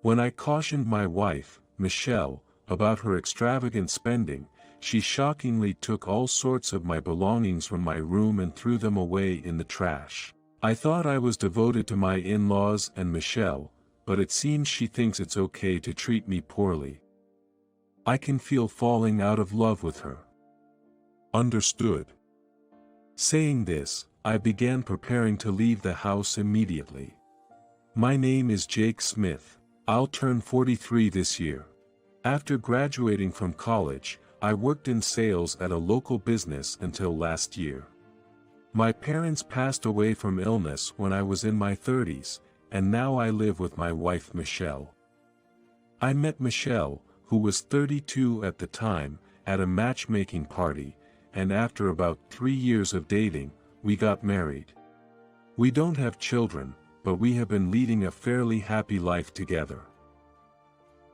When I cautioned my wife, Michelle, about her extravagant spending, she shockingly took all sorts of my belongings from my room and threw them away in the trash. I thought I was devoted to my in-laws and Michelle, but it seems she thinks it's okay to treat me poorly. I can feel falling out of love with her. Understood. Saying this, I began preparing to leave the house immediately. My name is Jake Smith. I'll turn 43 this year. After graduating from college, I worked in sales at a local business until last year. My parents passed away from illness when I was in my 30s, and now I live with my wife Michelle. I met Michelle, who was 32 at the time, at a matchmaking party, and after about 3 years of dating, we got married. We don't have children, but we have been leading a fairly happy life together.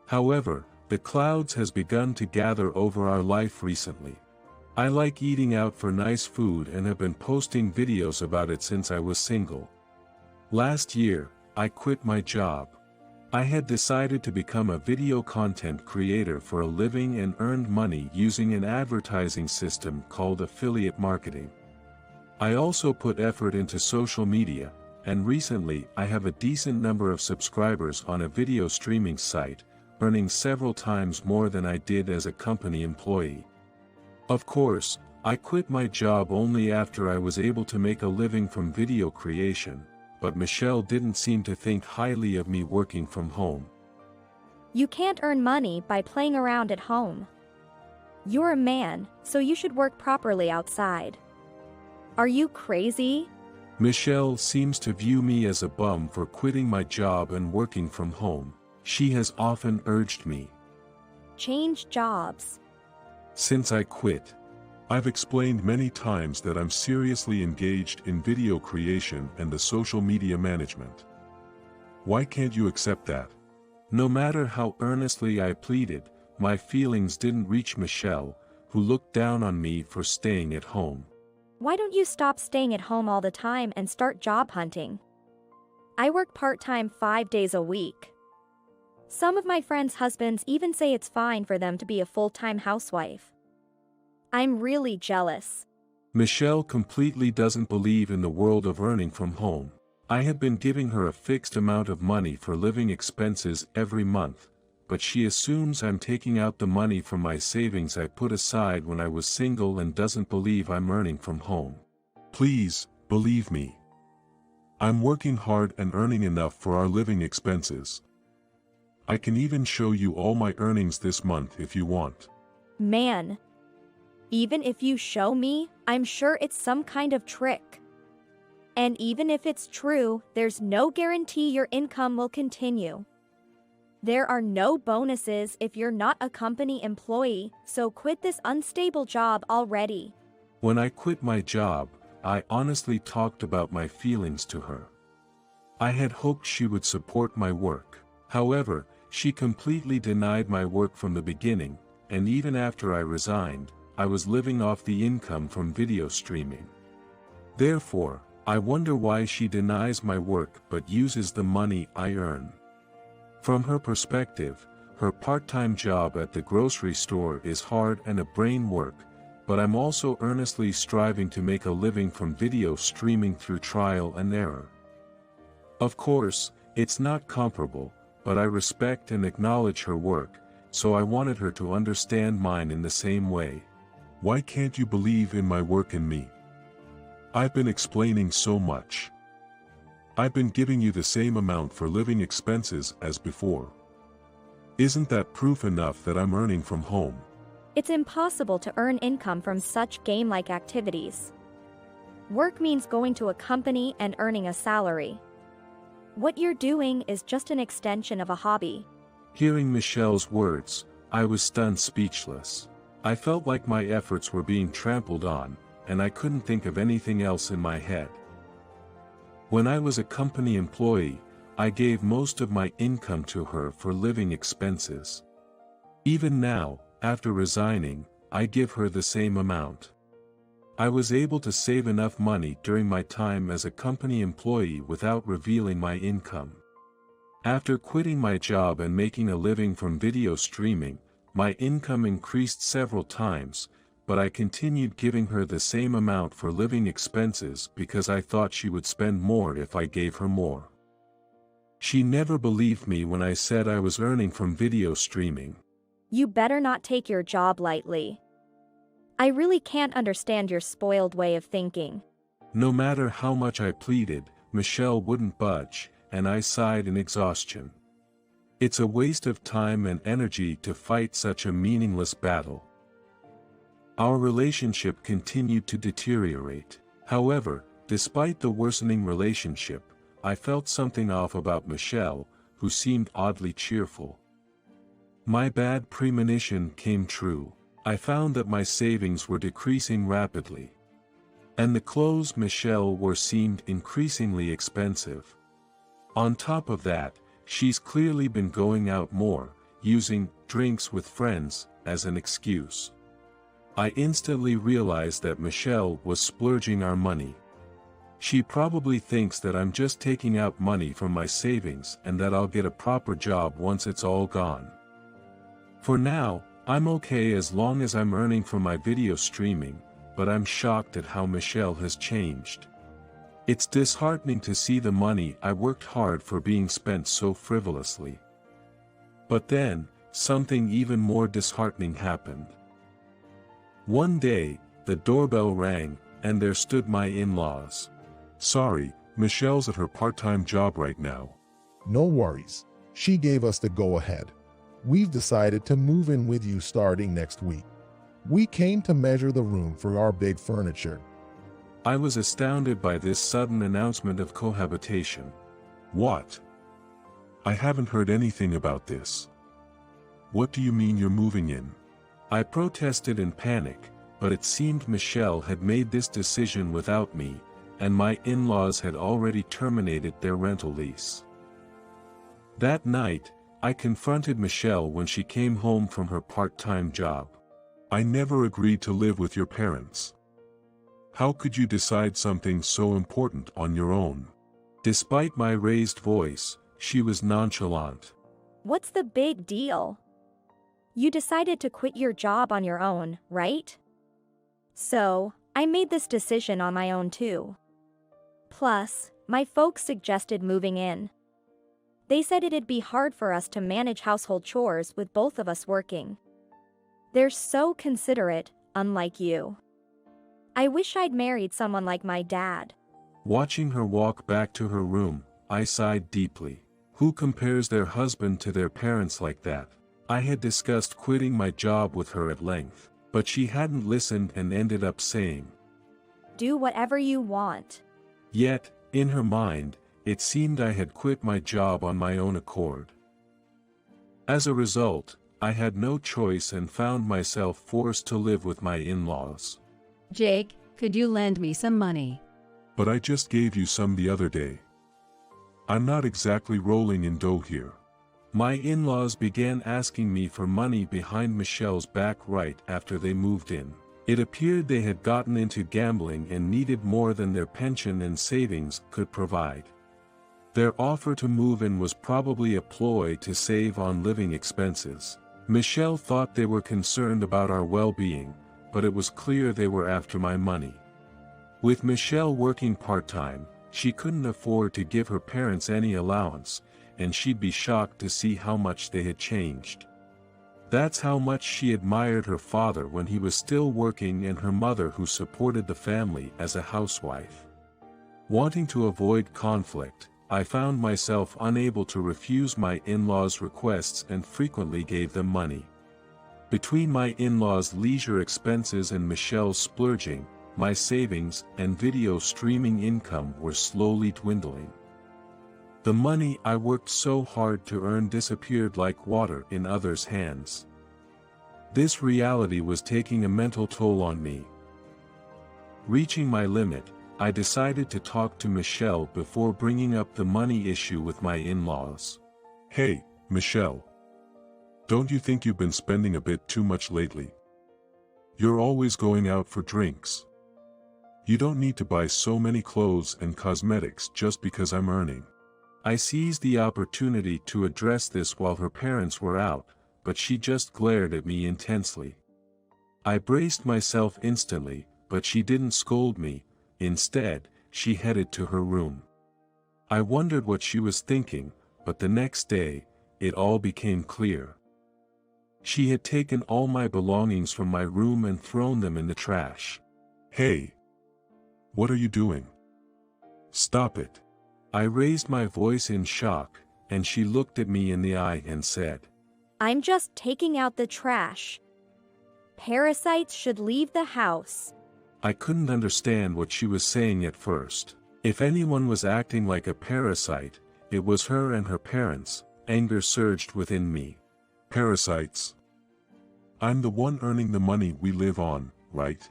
However, the clouds has begun to gather over our life recently. I like eating out for nice food and have been posting videos about it since I was single. Last year, I quit my job. I had decided to become a video content creator for a living and earned money using an advertising system called affiliate marketing. I also put effort into social media, and recently I have a decent number of subscribers on a video streaming site, earning several times more than I did as a company employee. Of course, I quit my job only after I was able to make a living from video creation, but Michelle didn't seem to think highly of me working from home. You can't earn money by playing around at home. You're a man, so you should work properly outside. Are you crazy? Michelle seems to view me as a bum for quitting my job and working from home. She has often urged me. Change jobs. Since I quit, I've explained many times that I'm seriously engaged in video creation and the social media management. Why can't you accept that? No matter how earnestly I pleaded, my feelings didn't reach Michelle, who looked down on me for staying at home. Why don't you stop staying at home all the time and start job hunting? I work part-time 5 days a week. Some of my friends' husbands even say it's fine for them to be a full-time housewife. I'm really jealous. Michelle completely doesn't believe in the world of earning from home. I have been giving her a fixed amount of money for living expenses every month, but she assumes I'm taking out the money from my savings I put aside when I was single and doesn't believe I'm earning from home. Please, believe me. I'm working hard and earning enough for our living expenses. I can even show you all my earnings this month if you want. Man. Even if you show me, I'm sure it's some kind of trick. And even if it's true, there's no guarantee your income will continue. There are no bonuses if you're not a company employee, so quit this unstable job already. When I quit my job, I honestly talked about my feelings to her. I had hoped she would support my work. However, she completely denied my work from the beginning, and even after I resigned, I was living off the income from video streaming. Therefore, I wonder why she denies my work but uses the money I earn. From her perspective, her part-time job at the grocery store is hard and a brain work, but I'm also earnestly striving to make a living from video streaming through trial and error. Of course, it's not comparable, but I respect and acknowledge her work, so I wanted her to understand mine in the same way. Why can't you believe in my work and me? I've been explaining so much. I've been giving you the same amount for living expenses as before. Isn't that proof enough that I'm earning from home? It's impossible to earn income from such game-like activities. Work means going to a company and earning a salary. What you're doing is just an extension of a hobby. Hearing Michelle's words, I was stunned speechless. I felt like my efforts were being trampled on, and I couldn't think of anything else in my head. When I was a company employee, I gave most of my income to her for living expenses. Even now, after resigning, I give her the same amount. I was able to save enough money during my time as a company employee without revealing my income. After quitting my job and making a living from video streaming, my income increased several times, but I continued giving her the same amount for living expenses because I thought she would spend more if I gave her more. She never believed me when I said I was earning from video streaming. You better not take your job lightly. I really can't understand your spoiled way of thinking. No matter how much I pleaded, Michelle wouldn't budge, and I sighed in exhaustion. It's a waste of time and energy to fight such a meaningless battle. Our relationship continued to deteriorate. However, despite the worsening relationship, I felt something off about Michelle, who seemed oddly cheerful. My bad premonition came true. I found that my savings were decreasing rapidly. And the clothes Michelle wore seemed increasingly expensive. On top of that, she's clearly been going out more, using drinks with friends as an excuse. I instantly realized that Michelle was splurging our money. She probably thinks that I'm just taking out money from my savings and that I'll get a proper job once it's all gone. For now, I'm okay as long as I'm earning from my video streaming, but I'm shocked at how Michelle has changed. It's disheartening to see the money I worked hard for being spent so frivolously. But then, something even more disheartening happened. One day, the doorbell rang, and there stood my in-laws. Sorry, Michelle's at her part-time job right now. No worries. She gave us the go-ahead. We've decided to move in with you starting next week. We came to measure the room for our big furniture. I was astounded by this sudden announcement of cohabitation. What? I haven't heard anything about this. What do you mean you're moving in? I protested in panic, but it seemed Michelle had made this decision without me, and my in-laws had already terminated their rental lease. That night, I confronted Michelle when she came home from her part-time job. I never agreed to live with your parents. How could you decide something so important on your own? Despite my raised voice, she was nonchalant. What's the big deal? You decided to quit your job on your own, right? So, I made this decision on my own too. Plus, my folks suggested moving in. They said it'd be hard for us to manage household chores with both of us working. They're so considerate, unlike you. I wish I'd married someone like my dad. Watching her walk back to her room, I sighed deeply. Who compares their husband to their parents like that? I had discussed quitting my job with her at length, but she hadn't listened and ended up saying, Do whatever you want. Yet, in her mind, it seemed I had quit my job on my own accord. As a result, I had no choice and found myself forced to live with my in-laws. Jake, could you lend me some money? But I just gave you some the other day. I'm not exactly rolling in dough here. My in-laws began asking me for money behind Michelle's back right after they moved in. It appeared they had gotten into gambling and needed more than their pension and savings could provide. Their offer to move in was probably a ploy to save on living expenses. Michelle thought they were concerned about our well-being, but it was clear they were after my money. With Michelle working part-time, she couldn't afford to give her parents any allowance, and she'd be shocked to see how much they had changed. That's how much she admired her father when he was still working and her mother who supported the family as a housewife. Wanting to avoid conflict, I found myself unable to refuse my in-laws' requests and frequently gave them money. Between my in-laws' leisure expenses and Michelle's splurging, my savings and video streaming income were slowly dwindling. The money I worked so hard to earn disappeared like water in others' hands. This reality was taking a mental toll on me. Reaching my limit, I decided to talk to Michelle before bringing up the money issue with my in-laws. Hey, Michelle. Don't you think you've been spending a bit too much lately? You're always going out for drinks. You don't need to buy so many clothes and cosmetics just because I'm earning. I seized the opportunity to address this while her parents were out, but she just glared at me intensely. I braced myself instantly, but she didn't scold me. Instead, she headed to her room. I wondered what she was thinking, but the next day, it all became clear. She had taken all my belongings from my room and thrown them in the trash. Hey! What are you doing? Stop it. I raised my voice in shock, and she looked at me in the eye and said, I'm just taking out the trash. Parasites should leave the house. I couldn't understand what she was saying at first. If anyone was acting like a parasite, it was her and her parents. Anger surged within me. Parasites. I'm the one earning the money we live on, right?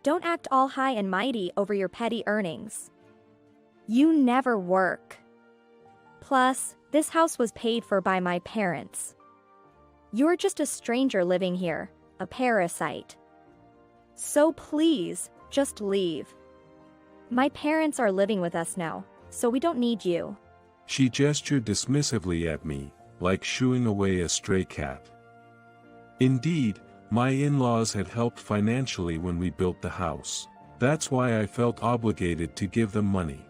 Don't act all high and mighty over your petty earnings. You never work. Plus, this house was paid for by my parents. You're just a stranger living here, a parasite. So please, just leave. My parents are living with us now, so we don't need you. She gestured dismissively at me, like shooing away a stray cat. Indeed, my in-laws had helped financially when we built the house. That's why I felt obligated to give them money.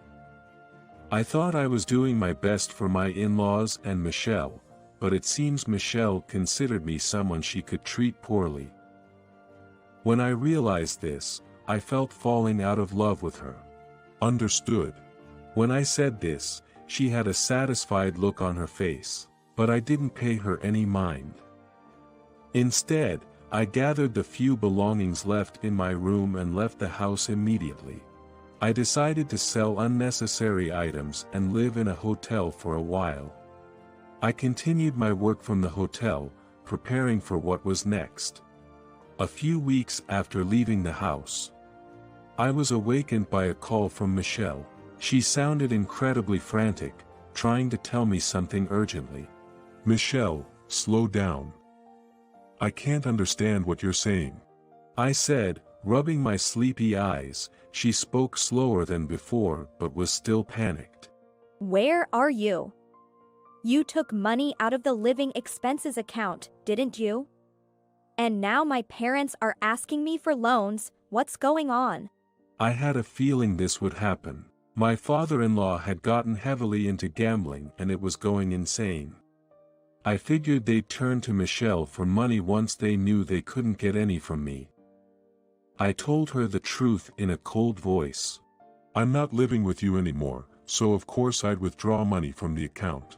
I thought I was doing my best for my in-laws and Michelle, but it seems Michelle considered me someone she could treat poorly. When I realized this, I felt falling out of love with her. Understood. When I said this, she had a satisfied look on her face, but I didn't pay her any mind. Instead, I gathered the few belongings left in my room and left the house immediately. I decided to sell unnecessary items and live in a hotel for a while. I continued my work from the hotel, preparing for what was next. A few weeks after leaving the house, I was awakened by a call from Michelle. She sounded incredibly frantic, trying to tell me something urgently. Michelle, slow down. I can't understand what you're saying. I said, rubbing my sleepy eyes. She spoke slower than before but was still panicked. Where are you? You took money out of the living expenses account, didn't you? And now my parents are asking me for loans. What's going on? I had a feeling this would happen. My father-in-law had gotten heavily into gambling and it was going insane. I figured they'd turn to Michelle for money once they knew they couldn't get any from me. I told her the truth in a cold voice. I'm not living with you anymore, so of course I'd withdraw money from the account.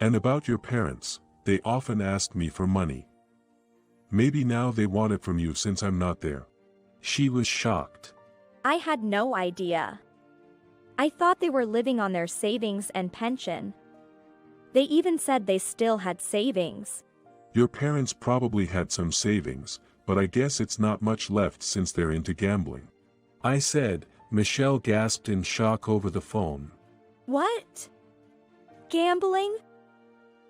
And about your parents, they often asked me for money. Maybe now they want it from you since I'm not there. She was shocked. I had no idea. I thought they were living on their savings and pension. They even said they still had savings. Your parents probably had some savings, but I guess it's not much left since they're into gambling. I said. Michelle gasped in shock over the phone. What? Gambling?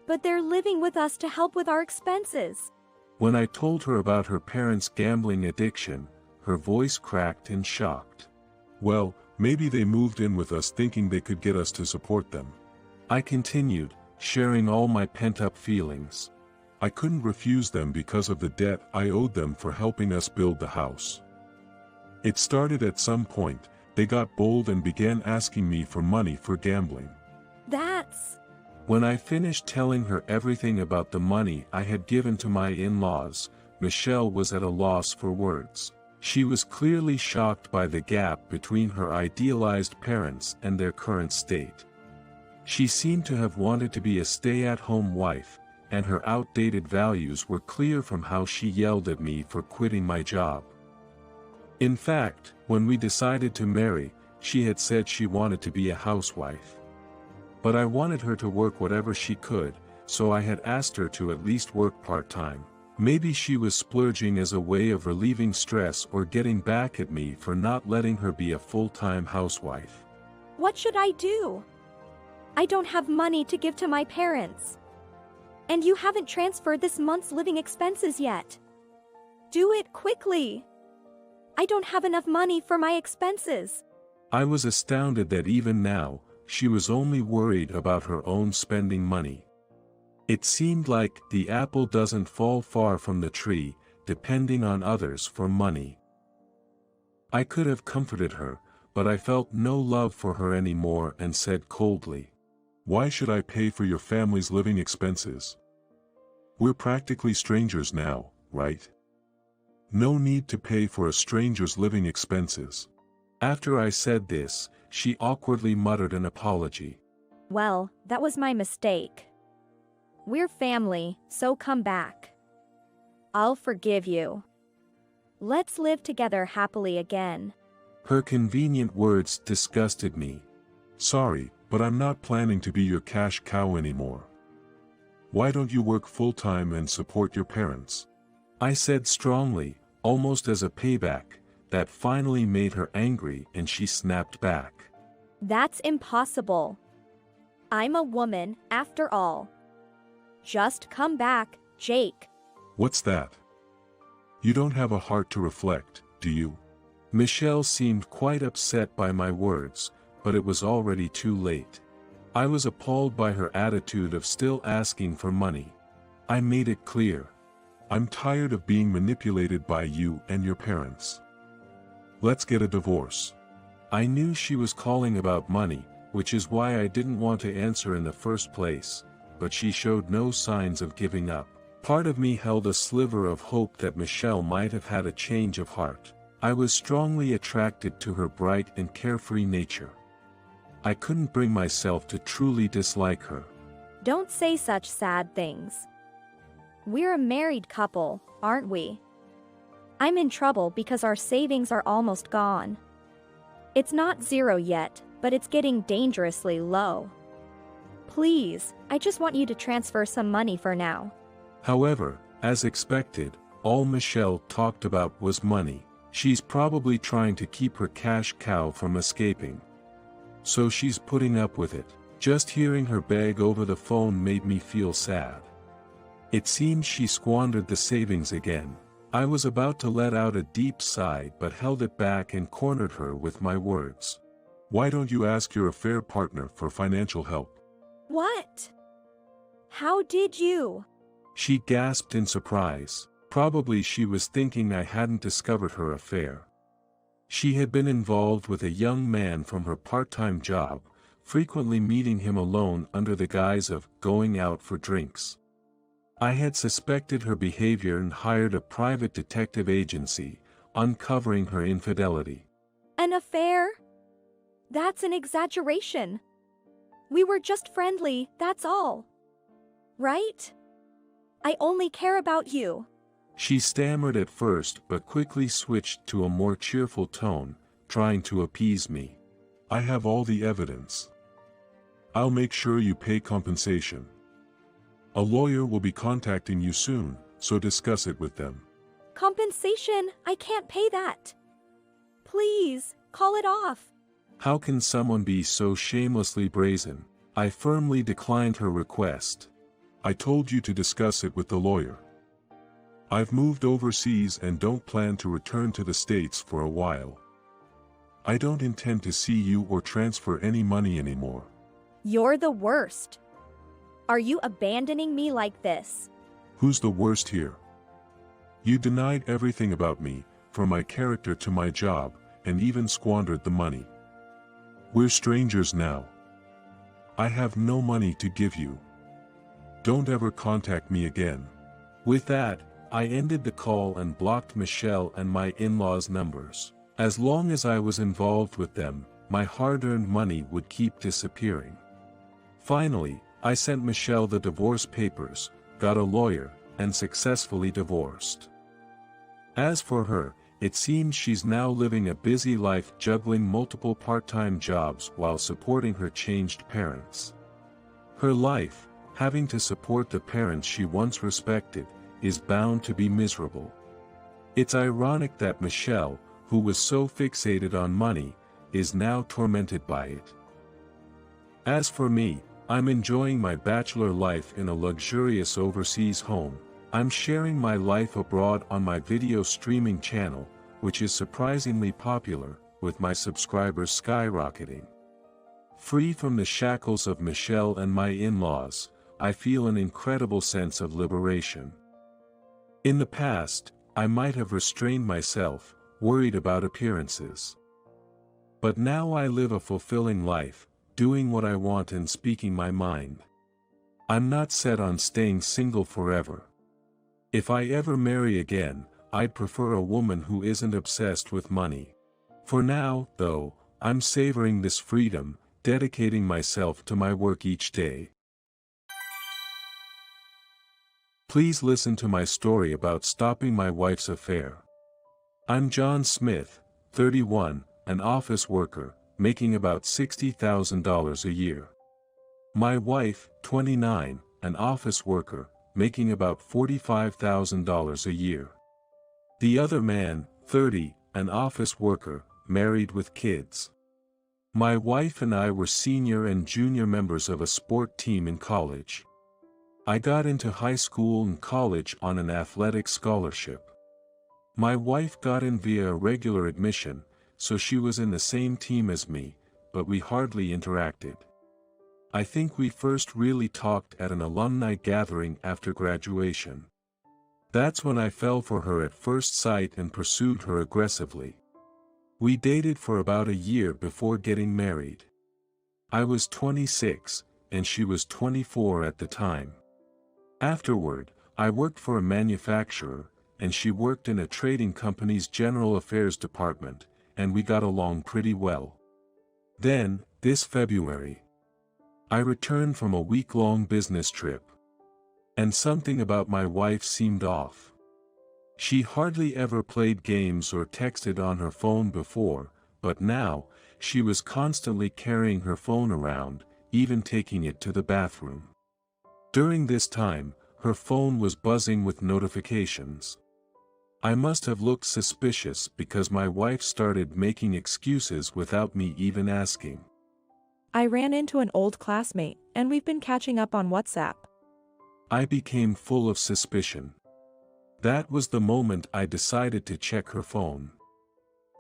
But they're living with us to help with our expenses. When I told her about her parents' gambling addiction, her voice cracked and shocked. Well, maybe they moved in with us thinking they could get us to support them. I continued, sharing all my pent-up feelings. I couldn't refuse them because of the debt I owed them for helping us build the house. It started at some point. They got bold and began asking me for money for gambling. That's... When I finished telling her everything about the money I had given to my in-laws, Michelle was at a loss for words. She was clearly shocked by the gap between her idealized parents and their current state. She seemed to have wanted to be a stay-at-home wife, and her outdated values were clear from how she yelled at me for quitting my job. In fact, when we decided to marry, she had said she wanted to be a housewife. But I wanted her to work whatever she could, so I had asked her to at least work part-time. Maybe she was splurging as a way of relieving stress or getting back at me for not letting her be a full-time housewife. What should I do? I don't have money to give to my parents. And you haven't transferred this month's living expenses yet. Do it quickly. I don't have enough money for my expenses. I was astounded that even now, she was only worried about her own spending money. It seemed like the apple doesn't fall far from the tree, depending on others for money. I could have comforted her, but I felt no love for her anymore and said coldly, "Why should I pay for your family's living expenses? We're practically strangers now, right? No need to pay for a stranger's living expenses." After I said this, she awkwardly muttered an apology. Well, that was my mistake. We're family, so come back. I'll forgive you. Let's live together happily again. Her convenient words disgusted me. "Sorry, but I'm not planning to be your cash cow anymore. Why don't you work full-time and support your parents?" I said strongly, almost as a payback, that finally made her angry and she snapped back. That's impossible. I'm a woman, after all. Just come back, Jake. "What's that? You don't have a heart to reflect, do you?" Michelle seemed quite upset by my words, but it was already too late. I was appalled by her attitude of still asking for money. I made it clear. "I'm tired of being manipulated by you and your parents. Let's get a divorce." I knew she was calling about money, which is why I didn't want to answer in the first place, but she showed no signs of giving up. Part of me held a sliver of hope that Michelle might have had a change of heart. I was strongly attracted to her bright and carefree nature. I couldn't bring myself to truly dislike her. Don't say such sad things. We're a married couple, aren't we? I'm in trouble because our savings are almost gone. It's not zero yet, but it's getting dangerously low. Please, I just want you to transfer some money for now. However, as expected, all Michelle talked about was money. She's probably trying to keep her cash cow from escaping. So she's putting up with it. Just hearing her beg over the phone made me feel sad. It seemed she squandered the savings again. I was about to let out a deep sigh but held it back and cornered her with my words. "Why don't you ask your affair partner for financial help?" What? How did you? She gasped in surprise. Probably she was thinking I hadn't discovered her affair. She had been involved with a young man from her part-time job, frequently meeting him alone under the guise of going out for drinks. I had suspected her behavior and hired a private detective agency, uncovering her infidelity. An affair? That's an exaggeration. We were just friendly, that's all. Right? I only care about you. She stammered at first but quickly switched to a more cheerful tone, trying to appease me. "I have all the evidence. I'll make sure you pay compensation. A lawyer will be contacting you soon, so discuss it with them." Compensation? I can't pay that. Please, call it off. How can someone be so shamelessly brazen? I firmly declined her request. "I told you to discuss it with the lawyer. I've moved overseas and don't plan to return to the States for a while. I don't intend to see you or transfer any money anymore." You're the worst. Are you abandoning me like this? "Who's the worst here? You denied everything about me, from my character to my job, and even squandered the money. We're strangers now. I have no money to give you. Don't ever contact me again." With that, I ended the call and blocked Michelle and my in-laws' numbers. As long as I was involved with them, my hard-earned money would keep disappearing. Finally, I sent Michelle the divorce papers, got a lawyer, and successfully divorced. As for her, it seems she's now living a busy life juggling multiple part-time jobs while supporting her changed parents. Her life, having to support the parents she once respected, is bound to be miserable. It's ironic that Michelle, who was so fixated on money, is now tormented by it. As for me, I'm enjoying my bachelor life in a luxurious overseas home. I'm sharing my life abroad on my video streaming channel, which is surprisingly popular, with my subscribers skyrocketing. Free from the shackles of Michelle and my in-laws, I feel an incredible sense of liberation. In the past, I might have restrained myself, worried about appearances. But now I live a fulfilling life, doing what I want and speaking my mind. I'm not set on staying single forever. If I ever marry again, I'd prefer a woman who isn't obsessed with money. For now, though, I'm savoring this freedom, dedicating myself to my work each day. Please listen to my story about stopping my wife's affair. I'm John Smith, 31, an office worker, making about $60,000 a year. My wife, 29, an office worker, making about $45,000 a year. The other man, 30, an office worker, married with kids. My wife and I were senior and junior members of a sport team in college. I got into high school and college on an athletic scholarship. My wife got in via a regular admission, so she was in the same team as me, but we hardly interacted. I think we first really talked at an alumni gathering after graduation. That's when I fell for her at first sight and pursued her aggressively. We dated for about a year before getting married. I was 26, and she was 24 at the time. Afterward, I worked for a manufacturer, and she worked in a trading company's general affairs department, and we got along pretty well. Then, this February, I returned from a week-long business trip. And something about my wife seemed off. She hardly ever played games or texted on her phone before, but now, she was constantly carrying her phone around, even taking it to the bathroom. During this time, her phone was buzzing with notifications. I must have looked suspicious because my wife started making excuses without me even asking. I ran into an old classmate, and we've been catching up on WhatsApp. I became full of suspicion. That was the moment I decided to check her phone.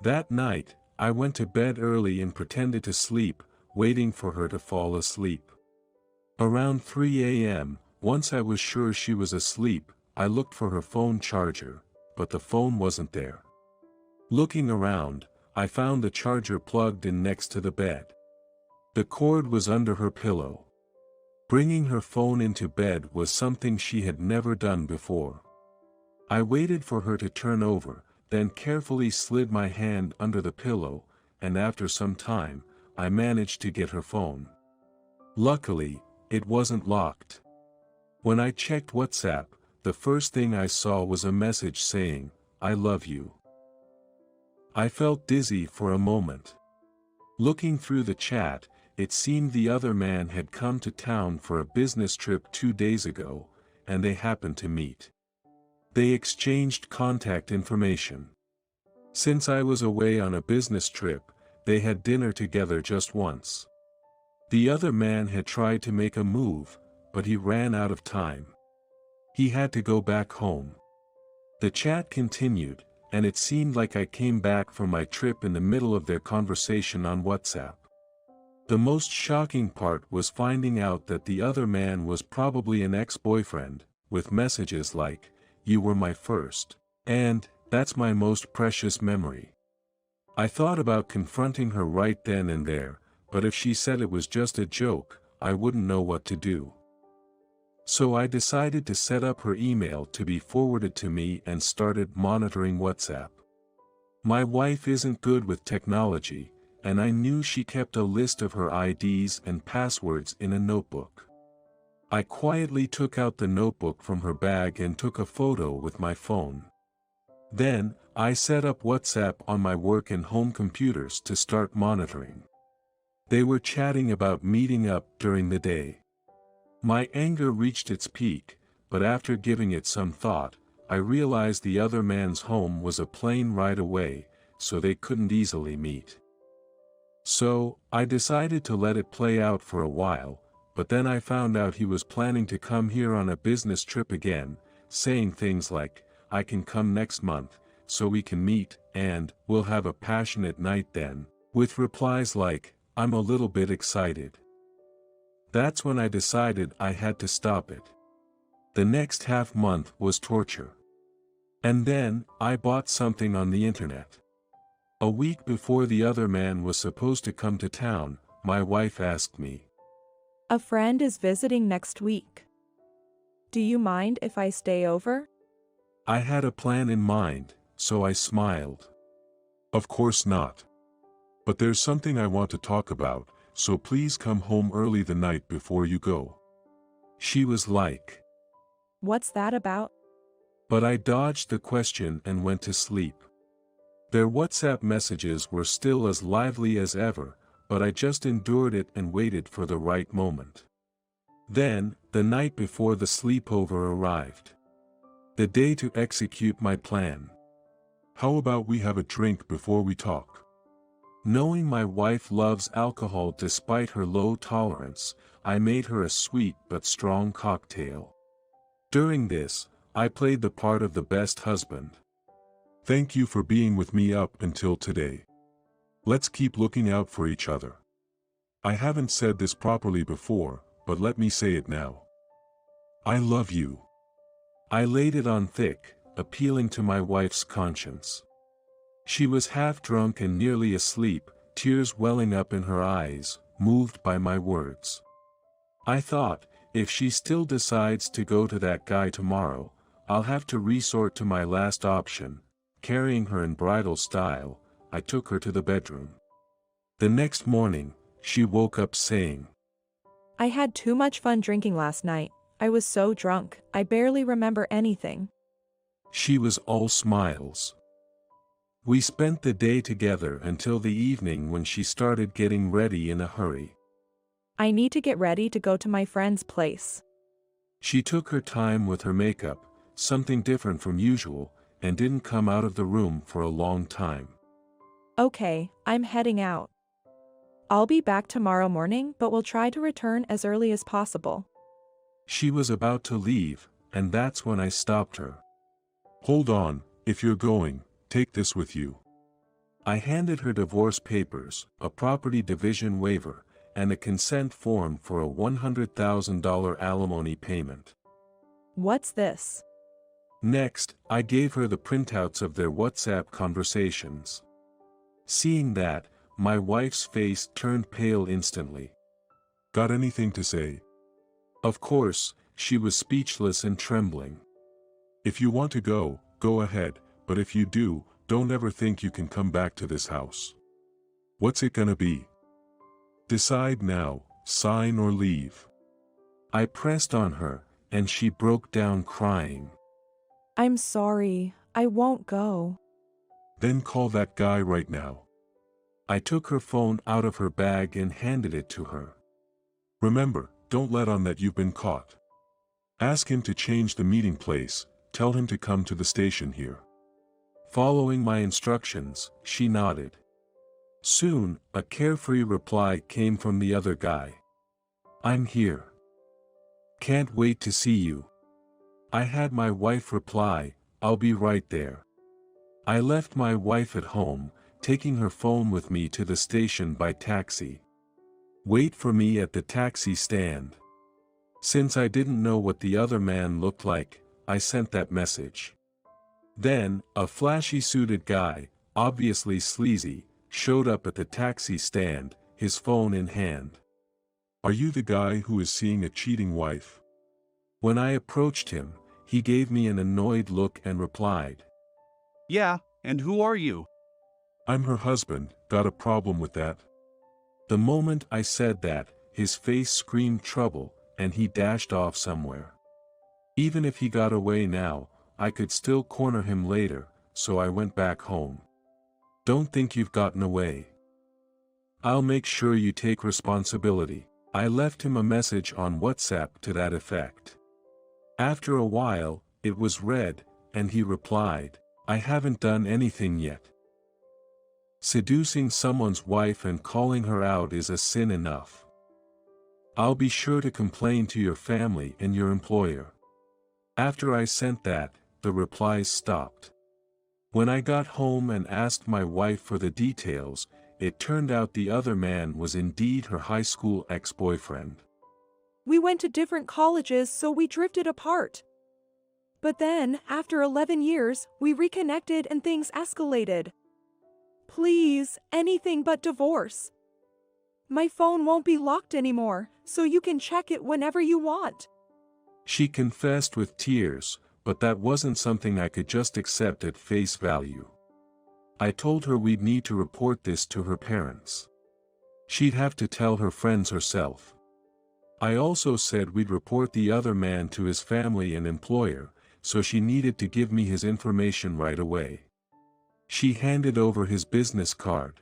That night, I went to bed early and pretended to sleep, waiting for her to fall asleep. Around 3 a.m., once I was sure she was asleep, I looked for her phone charger, but the phone wasn't there. Looking around, I found the charger plugged in next to the bed. The cord was under her pillow. Bringing her phone into bed was something she had never done before. I waited for her to turn over, then carefully slid my hand under the pillow, and after some time, I managed to get her phone. Luckily, it wasn't locked. When I checked WhatsApp, the first thing I saw was a message saying, "I love you." I felt dizzy for a moment. Looking through the chat, it seemed the other man had come to town for a business trip 2 days ago, and they happened to meet. They exchanged contact information. Since I was away on a business trip, they had dinner together just once. The other man had tried to make a move, but he ran out of time. He had to go back home. The chat continued, and it seemed like I came back from my trip in the middle of their conversation on WhatsApp. The most shocking part was finding out that the other man was probably an ex-boyfriend, with messages like, "You were my first," and, "That's my most precious memory." I thought about confronting her right then and there, but if she said it was just a joke, I wouldn't know what to do. So I decided to set up her email to be forwarded to me and started monitoring WhatsApp. My wife isn't good with technology, and I knew she kept a list of her IDs and passwords in a notebook. I quietly took out the notebook from her bag and took a photo with my phone. Then, I set up WhatsApp on my work and home computers to start monitoring. They were chatting about meeting up during the day. My anger reached its peak, but after giving it some thought, I realized the other man's home was a plane ride away, so they couldn't easily meet. So, I decided to let it play out for a while, but then I found out he was planning to come here on a business trip again, saying things like, "I can come next month, so we can meet, and we'll have a passionate night then," with replies like, I'm a little bit excited. That's when I decided I had to stop it. The next half month was torture. And then, I bought something on the internet. A week before the other man was supposed to come to town, my wife asked me. A friend is visiting next week. Do you mind if I stay over? I had a plan in mind, so I smiled. Of course not. But there's something I want to talk about, so please come home early the night before you go. She was like. What's that about? But I dodged the question and went to sleep. Their WhatsApp messages were still as lively as ever, but I just endured it and waited for the right moment. Then, the night before the sleepover arrived. The day to execute my plan. How about we have a drink before we talk? Knowing my wife loves alcohol despite her low tolerance, I made her a sweet but strong cocktail. During this, I played the part of the best husband. Thank you for being with me up until today. Let's keep looking out for each other. I haven't said this properly before, but let me say it now. I love you. I laid it on thick, appealing to my wife's conscience. She was half drunk and nearly asleep, tears welling up in her eyes, moved by my words. I thought, if she still decides to go to that guy tomorrow, I'll have to resort to my last option. Carrying her in bridal style, I took her to the bedroom. The next morning, she woke up saying, I had too much fun drinking last night. I was so drunk, I barely remember anything. She was all smiles. We spent the day together until the evening when she started getting ready in a hurry. I need to get ready to go to my friend's place. She took her time with her makeup, something different from usual, and didn't come out of the room for a long time. Okay, I'm heading out. I'll be back tomorrow morning, but we'll try to return as early as possible. She was about to leave, and that's when I stopped her. Hold on, if you're going, take this with you. I handed her divorce papers, a property division waiver, and a consent form for a $100,000 alimony payment. What's this? Next, I gave her the printouts of their WhatsApp conversations. Seeing that, my wife's face turned pale instantly. Got anything to say? Of course, she was speechless and trembling. If you want to go, go ahead, but if you do, don't ever think you can come back to this house. What's it gonna be? Decide now, sign or leave. I pressed on her, and she broke down crying. I'm sorry, I won't go. Then call that guy right now. I took her phone out of her bag and handed it to her. Remember, don't let on that you've been caught. Ask him to change the meeting place, tell him to come to the station here. Following my instructions, she nodded. Soon, a carefree reply came from the other guy. I'm here. Can't wait to see you. I had my wife reply, I'll be right there. I left my wife at home, taking her phone with me to the station by taxi. Wait for me at the taxi stand. Since I didn't know what the other man looked like, I sent that message. Then, a flashy suited guy, obviously sleazy, showed up at the taxi stand, his phone in hand. Are you the guy who is seeing a cheating wife? When I approached him, he gave me an annoyed look and replied. Yeah, and who are you? I'm her husband, got a problem with that? The moment I said that, his face screamed trouble, and he dashed off somewhere. Even if he got away now, I could still corner him later, so I went back home. Don't think you've gotten away. I'll make sure you take responsibility. I left him a message on WhatsApp to that effect. After a while, it was read, and he replied, I haven't done anything yet. Seducing someone's wife and calling her out is a sin enough. I'll be sure to complain to your family and your employer. After I sent that, the replies stopped. When I got home and asked my wife for the details, it turned out the other man was indeed her high school ex-boyfriend. We went to different colleges, so we drifted apart. But then, after 11 years, we reconnected and things escalated. Please, anything but divorce. My phone won't be locked anymore, so you can check it whenever you want. She confessed with tears, but that wasn't something I could just accept at face value. I told her we'd need to report this to her parents. She'd have to tell her friends herself. I also said we'd report the other man to his family and employer, so she needed to give me his information right away. She handed over his business card.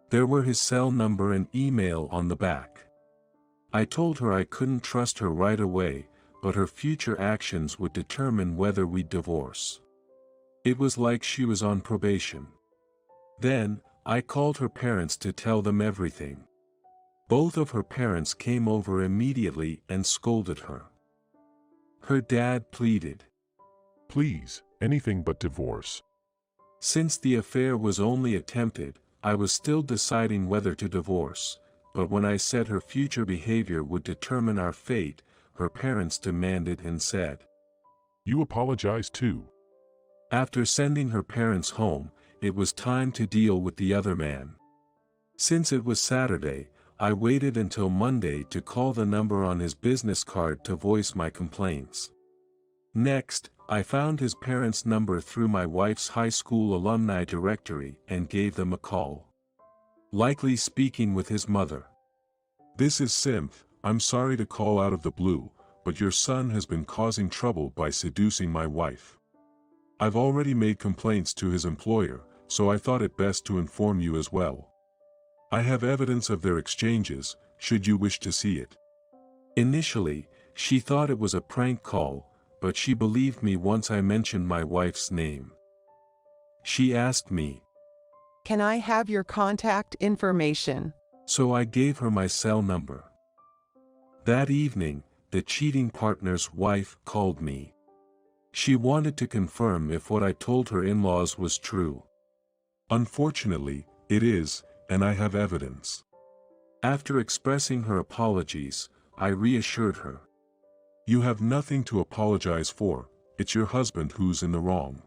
There were his cell number and email on the back. I told her I couldn't trust her right away, but her future actions would determine whether we'd divorce. It was like she was on probation. Then, I called her parents to tell them everything. Both of her parents came over immediately and scolded her. Her dad pleaded. Please, anything but divorce. Since the affair was only attempted, I was still deciding whether to divorce, but when I said her future behavior would determine our fate, her parents demanded and said, You apologize too. After sending her parents home, it was time to deal with the other man. Since it was Saturday, I waited until Monday to call the number on his business card to voice my complaints. Next, I found his parents' number through my wife's high school alumni directory and gave them a call. Likely speaking with his mother. This is Simth. I'm sorry to call out of the blue, but your son has been causing trouble by seducing my wife. I've already made complaints to his employer, so I thought it best to inform you as well. I have evidence of their exchanges, should you wish to see it. Initially, she thought it was a prank call, but she believed me once I mentioned my wife's name. She asked me, Can I have your contact information? So I gave her my cell number. That evening, the cheating partner's wife called me. She wanted to confirm if what I told her in-laws was true. Unfortunately, it is, and I have evidence. After expressing her apologies, I reassured her. You have nothing to apologize for, it's your husband who's in the wrong.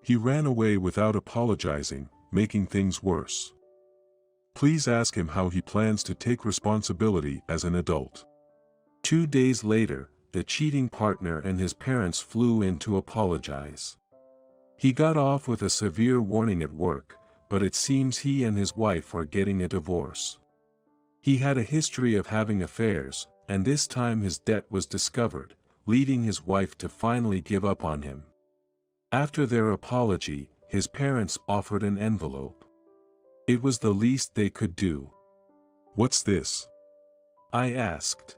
He ran away without apologizing, making things worse. Please ask him how he plans to take responsibility as an adult. 2 days later, the cheating partner and his parents flew in to apologize. He got off with a severe warning at work, but it seems he and his wife are getting a divorce. He had a history of having affairs, and this time his debt was discovered, leading his wife to finally give up on him. After their apology, his parents offered an envelope. It was the least they could do. What's this? I asked.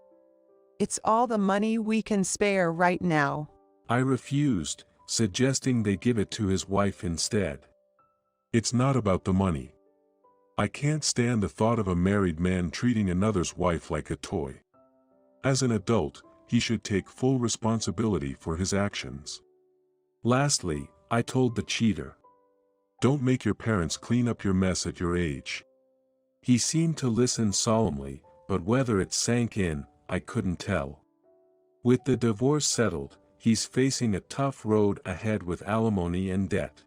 It's all the money we can spare right now. I refused, suggesting they give it to his wife instead. It's not about the money. I can't stand the thought of a married man treating another's wife like a toy. As an adult, he should take full responsibility for his actions. Lastly, I told the cheater. Don't make your parents clean up your mess at your age. He seemed to listen solemnly, but whether it sank in, I couldn't tell. With the divorce settled, he's facing a tough road ahead with alimony and debt.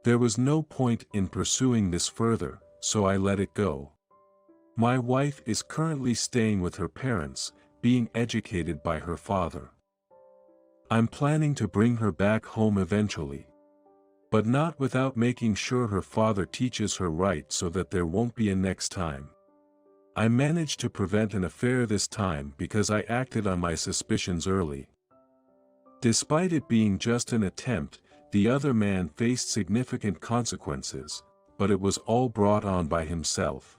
There was no point in pursuing this further, so I let it go. My wife is currently staying with her parents, being educated by her father. I'm planning to bring her back home eventually. But not without making sure her father teaches her right so that there won't be a next time. I managed to prevent an affair this time because I acted on my suspicions early. Despite it being just an attempt, the other man faced significant consequences, but it was all brought on by himself.